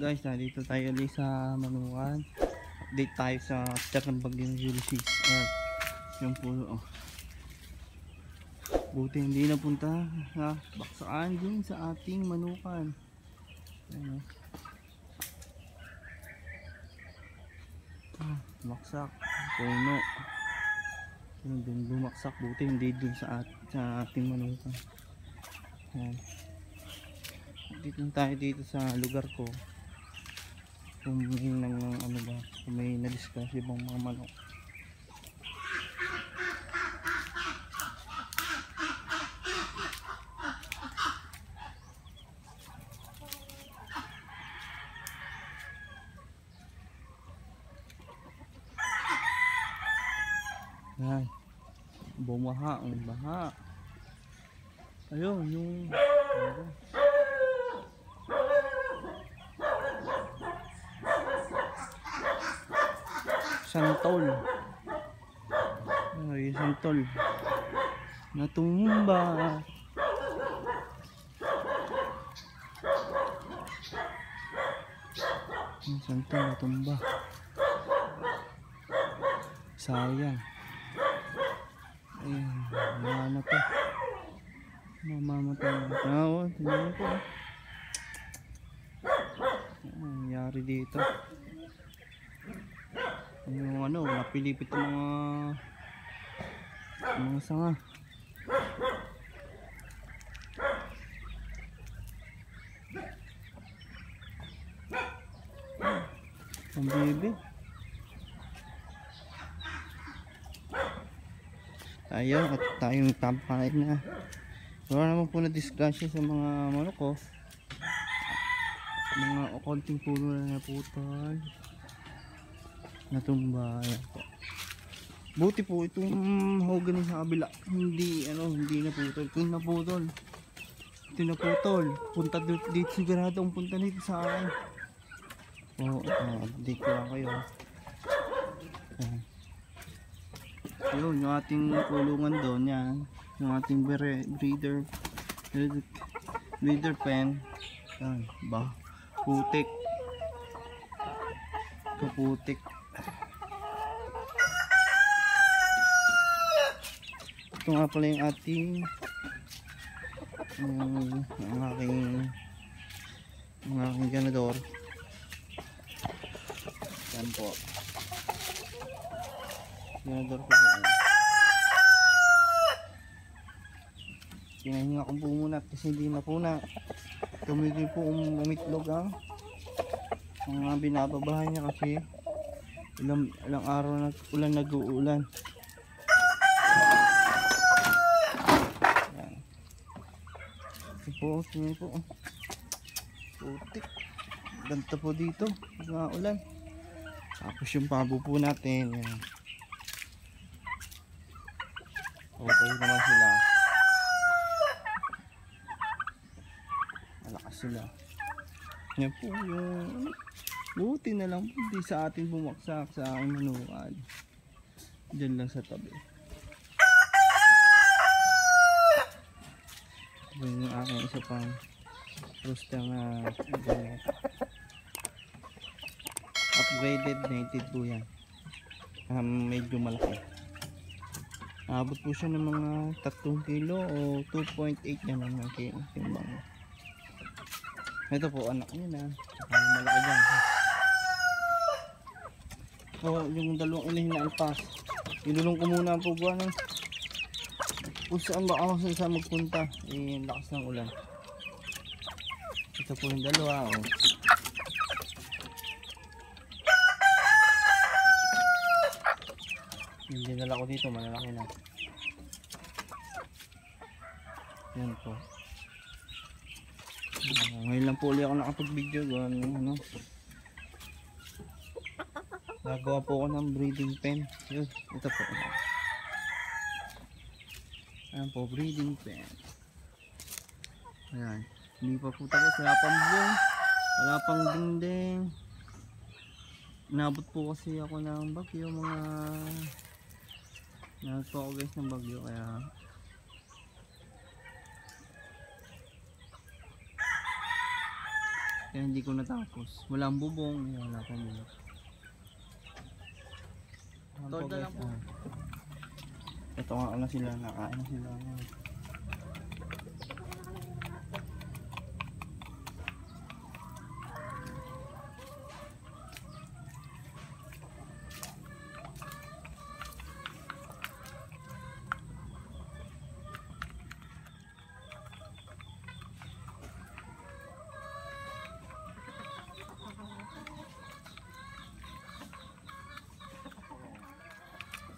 guys, nandito tayo ulit sa Manukan. Update tayo sa after ng bagyong Ulysses. Ayan, yung pulo. Oh. Buti hindi napunta na baksaan din sa ating Manukan. Ayan, baksak, puno. Ayan, dun bumaksak. Buti hindi dun sa ating Manukan. Ayan. Dito tayo dito sa lugar ko. Kung may ano ba, kung may na-discuss ibang mga manok. Yan, bumaha ang baha. Ayun, yung santol. Ay, santol natumba. Yung santol natumba. Sayang. Ayun, mamamatay. Mamamatay. Oo, tingnan ko. Ano nangyari dito? Yung ano, napilipit ang mga sanga. Ang bebe. Tayo at tayong tampahin na. Wala naman po na disgrasya sa mga manok ko. Mga konting puno na naputol, natumba. Ayan po. Buti po itong mahogany sa kabila hindi naputol. Kung naputol, ito naputol, punta dito sigurado ang punta nito sa akin. Update ko lang kayo. Ayun, yung ating kulungan doon, yan yung ating breeder pen. Yan ba, putik, kaputik. Ito nga pala yung ating ang aking ganador. Yan po, ganador ko po. Pinahinga ko po muna kasi hindi na po na tumigil po umitlog ang mga binababahay niya kasi ilang araw na ulan, nag-uulan. Tingnan po, putik, ganda po dito mga ulan. Tapos yung pabo po natin, yan. Okay naman sila, malakas sila. Yan po yung buti na lang po di sa atin bumaksak sa aking Manukan, dyan lang sa tabi. Ito yung aking isa pang rooster na upgraded native po yan. Medyo malaki. Abot po siya ng mga 3 kilo o 2.8 yan ang timbang. Ito po anak niya na malaki dyan. Yung dalawang inahin na alpas, ilulong ko muna po buwan kung saan ba ako saan magpunta. Lakas ng ulan. Ito po yung dalawa. Hindi nala ko dito, malalaki na. Yan po. Ngayon lang po ulit ako nakapag-video. Nagawa po ako ng breeding pen. Yun, ito po. Ayan po, breeding pen. Ayan, hindi pa po tapos. Wala pang buong, wala pang dingding. Inabot po kasi ako ng bagyo, inabot po ako guys ng bagyo, kaya Kaya hindi ko natapos. Walang bubong, wala pang bubong. Todo na lang po. Ito nga na sila, nakain na sila.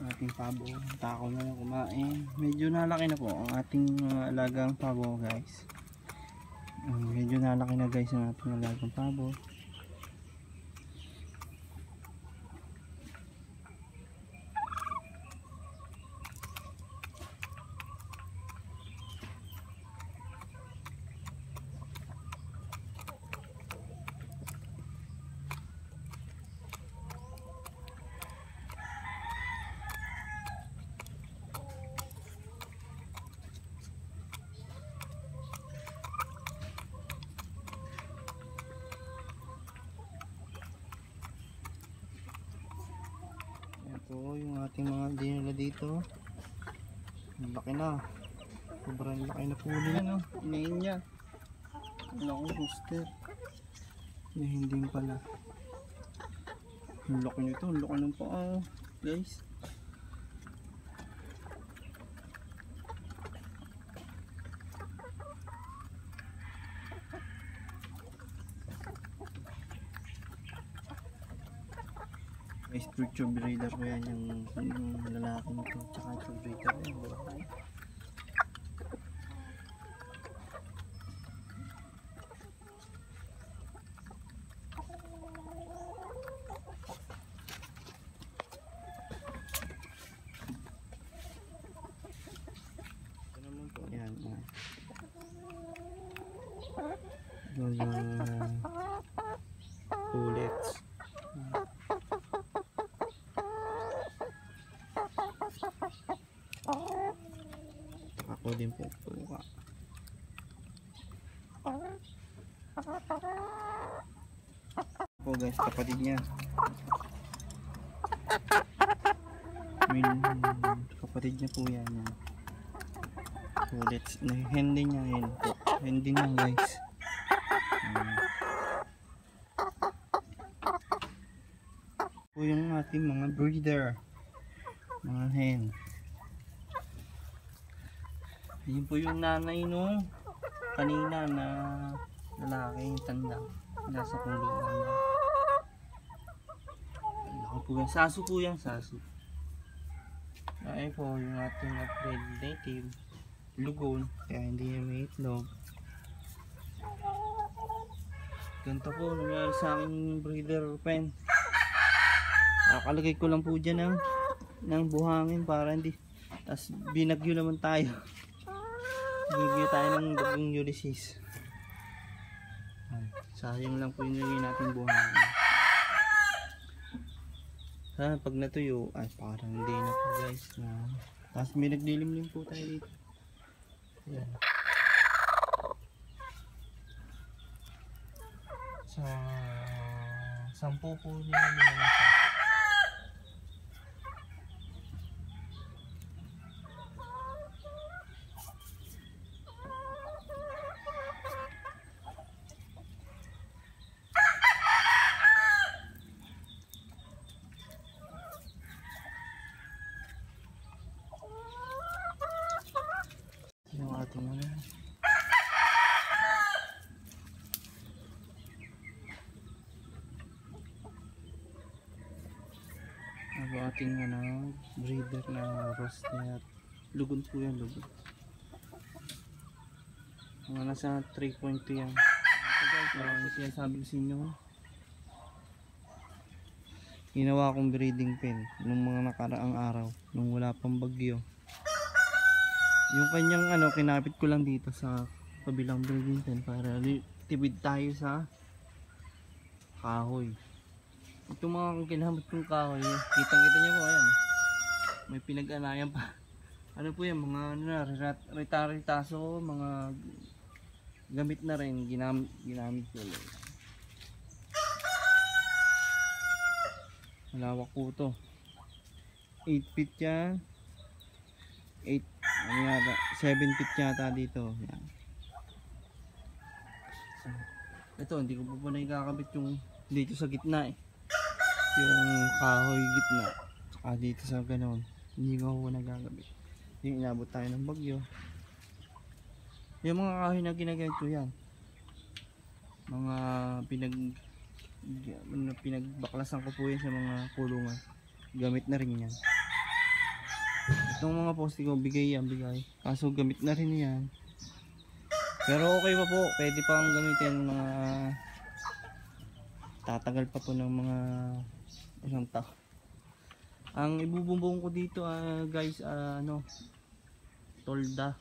Ating pabo, takaw na lang kumain. Medyo nalaki na po ang ating mga alagang pabo, guys. Medyo nalaki na, guys, ang ating alagang pabo. Ito yung ating mga dinala dito. Ang laki na. Sobrang laki na po nila, no? Inain niya. Wala akong booster. Hindi pala. Ang laki nito. Ang laki ng paa, guys. Guys, tube breeder ko yan, yung lalaki nito, tsaka tube breeder ko yung babae. Ito naman po, yan. Ito yung pullets. Ako din po puka. Po guys, kapatid niya. Kapatid niya po yan. So let's hindi niya hen po. Hindi niya guys. Po yung ating mga breeder. Mga hen. Yun po yung nanay nung kanina na lalaki, tanda, nasa kulungan niya. Ako po yan, sasu po yan, sasu. Ay po yung ating upgrade native lugon, kaya hindi niya may itlog. Ganito po nangyari sa aking breeder pen. Nakalagay ko lang po dyan ng buhangin para hindi, tas binagyo naman tayo. Bibigyan tayo ng bagong Ulysses. Sayang lang po yung nilagay natin buhangin. Sana pag natuyo, ay parang hindi na po guys. Tapos may naglilimlim po tayo dito. Ayan. Sa 10 po nila nila. Yung ating ano. Ang ating breeder na roasted. Lugon po yan, lugon. Mga nasa 3.2 yan. Ito guys, sinasabi ko sa inyo. Ginawa akong breeding pen nung mga nakaraang araw, nung wala pang bagyo. Yung kanyang kinapit ko lang dito sa kabilang breeding pen para tipid tayo sa kahoy. Itong mga kinamit kong kahoy, kitang kita nyo po, ayan. May pinag-anayan pa. Ano po yan, mga rita-ritaso, mga gamit na rin, ginamit ko lang. Malawak po to. 8 feet yan. 8, ano yata, 7 feet yata dito. Yan. Ito, hindi ko pa nakakabit yung dito sa gitna eh. Yung kahoy gitna. Saka dito sa ganon. Hindi ko nagagabit. Yung inabot tayo ng bagyo. Yung mga kahoy na ginagamit ko yan. Mga pinagbaklasan ko po yan sa mga kulungan. Gamit na rin yan. Itong mga poste ko, bigay yan, bigay. Kaso gamit na rin yan. Pero okay pa po, pwede pa ang gamitin mga tatagal pa po ng mga isang taon. Ang ibubumbong ko dito guys, tolda.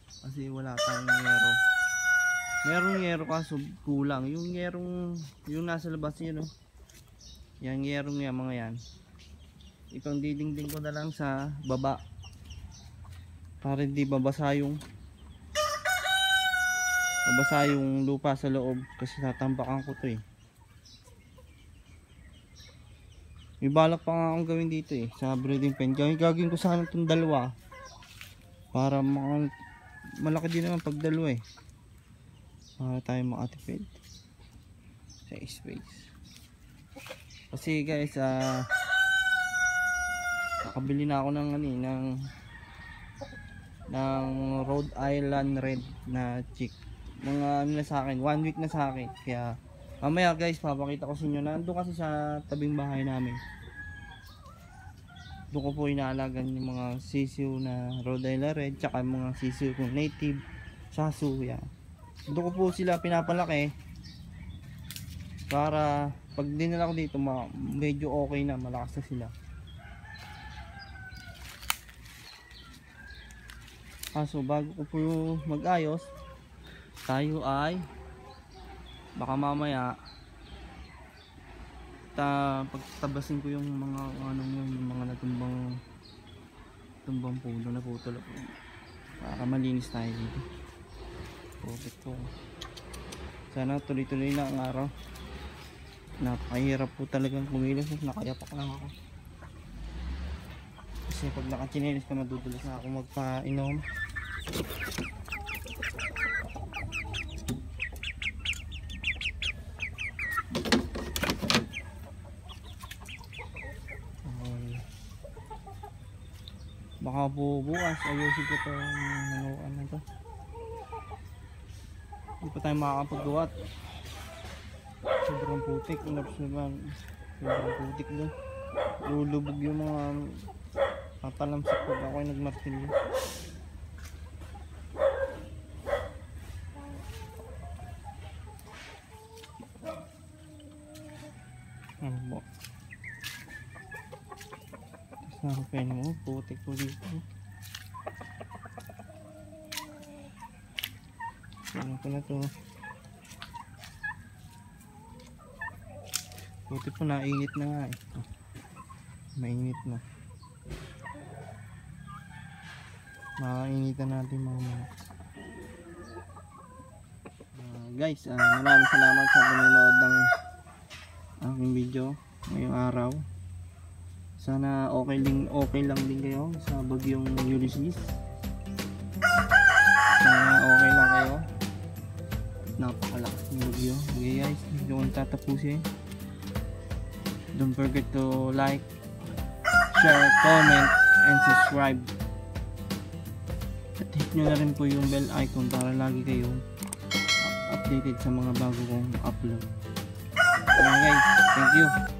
Kasi wala tayong yero. Merong yero kaso kulang. Yung yerong, yung nasa labas yun, yung yerong yan, mga yan. Itong didingding ko na lang sa baba. Para hindi babasa yung lupa sa loob. Kasi tatambakan ko to eh. May balak pa nga akong gawin dito eh, sa breeding pen. Gagawin ko sana itong dalawa. Para malaki din naman pag dalawa eh. Para tayo makatipid sa space. Kasi guys, nakabili na ako ng Rhode Island Red na chick. Mga ano na sa akin, 1 week na sa akin. Kaya mamaya guys, papakita ko sa inyo. Nandun kasi sa tabing bahay namin. Doon ko po inaalagan yung mga sisiw na Rhode Island Red, tsaka mga sisiw kong native Sasu. Yan. Doon ko po sila pinapalaki para pag dinala ko dito medyo okay na, malakas na sila. Kaso bago ko po mag-ayos, tayo ay baka mamaya pagtabasin ko yung mga yung mga natumbang puno na putol para malinis tayo dito. Perfect po. Sana tuloy-tuloy na ang araw. Napakahirap po talagang kumilos. Nakayapak lang ako. Kasi pag nakachinelis ka, madudulas na ako magpa-inom. Baka po bukas ayusin ko ito nanuan na ito. Hindi pa tayo makakapagduwat. Sobrang putik. Sobrang putik doon. Lulubog yung mga patalamsak pag ako ay nagmartilyo. Ano po? Tapos nakapen mo. Putik po dito. Ano ko na to? Putik po, nainit na nga eh. Mainit na. Makainitan natin mga guys, maraming salamat sa panonood ng aking video ngayong araw. Sana okay lang din kayo sa bagyong Ulysses. Sana okay lang kayo. Napakalakas ng bagyo. Okay guys, hindi ko tatapusin. Don't forget to like, share, comment, and subscribe. At hit nyo na rin po yung bell icon para lagi kayong updated sa mga bago kong upload. Okay guys, thank you.